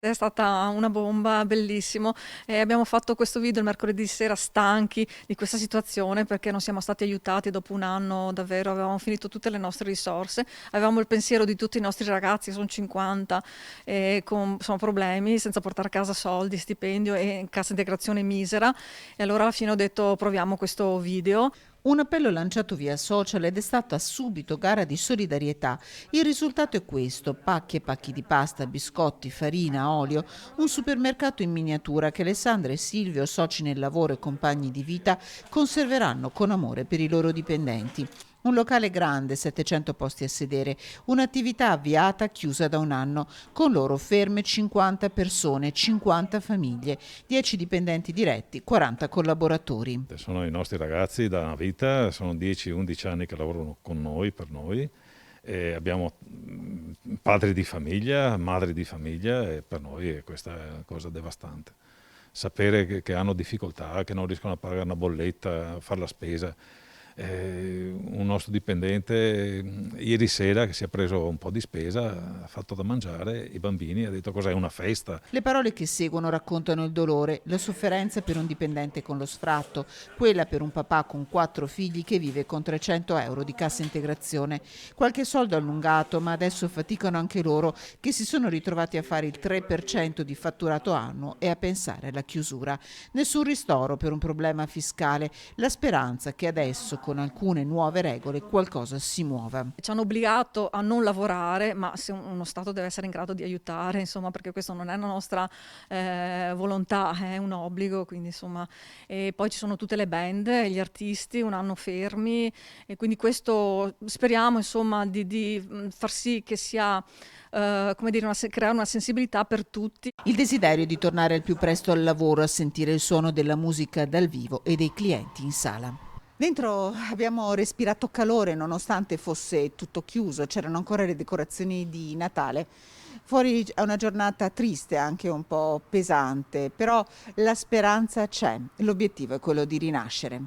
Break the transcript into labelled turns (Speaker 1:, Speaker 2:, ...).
Speaker 1: È stata una bomba, bellissimo. Abbiamo fatto questo video il mercoledì sera stanchi di questa situazione perché non siamo stati aiutati dopo un anno, davvero avevamo finito tutte le nostre risorse, avevamo il pensiero di tutti i nostri ragazzi, sono 50, con insomma, problemi, senza portare a casa soldi, stipendio e cassa integrazione misera. E allora alla fine ho detto proviamo questo video.
Speaker 2: Un appello lanciato via social ed è stata subito gara di solidarietà. Il risultato è questo: pacchi e pacchi di pasta, biscotti, farina, olio, un supermercato in miniatura che Alessandra e Silvio, soci nel lavoro e compagni di vita, conserveranno con amore per i loro dipendenti. Un locale grande, 700 posti a sedere, un'attività avviata, chiusa da un anno, con loro ferme 50 persone, 50 famiglie, 10 dipendenti diretti, 40 collaboratori.
Speaker 3: Sono i nostri ragazzi da una vita, sono 10-11 anni che lavorano con noi, per noi. E abbiamo padri di famiglia, madri di famiglia e per noi questa è una cosa devastante. Sapere che hanno difficoltà, che non riescono a pagare una bolletta, a fare la spesa. Un nostro dipendente ieri sera che si è preso un po' di spesa, ha fatto da mangiare, i bambini, ha detto cos'è una festa.
Speaker 2: Le parole che seguono raccontano il dolore, la sofferenza per un dipendente con lo sfratto, quella per un papà con 4 figli che vive con 300 euro di cassa integrazione. Qualche soldo allungato, ma adesso faticano anche loro che si sono ritrovati a fare il 3% di fatturato annuo e a pensare alla chiusura. Nessun ristoro per un problema fiscale, la speranza che adesso con alcune nuove regole qualcosa si muova.
Speaker 1: Ci hanno obbligato a non lavorare, ma se uno Stato deve essere in grado di aiutare, insomma, perché questo non è una nostra volontà, è un obbligo, quindi insomma. E poi ci sono tutte le band, gli artisti, un anno fermi, e quindi questo speriamo, insomma, di far sì che sia, come dire, creare una sensibilità per tutti.
Speaker 2: Il desiderio di tornare al più presto al lavoro, a sentire il suono della musica dal vivo e dei clienti in sala. Dentro abbiamo respirato calore nonostante fosse tutto chiuso, c'erano ancora le decorazioni di Natale. Fuori è una giornata triste, anche un po' pesante, però la speranza c'è, l'obiettivo è quello di rinascere.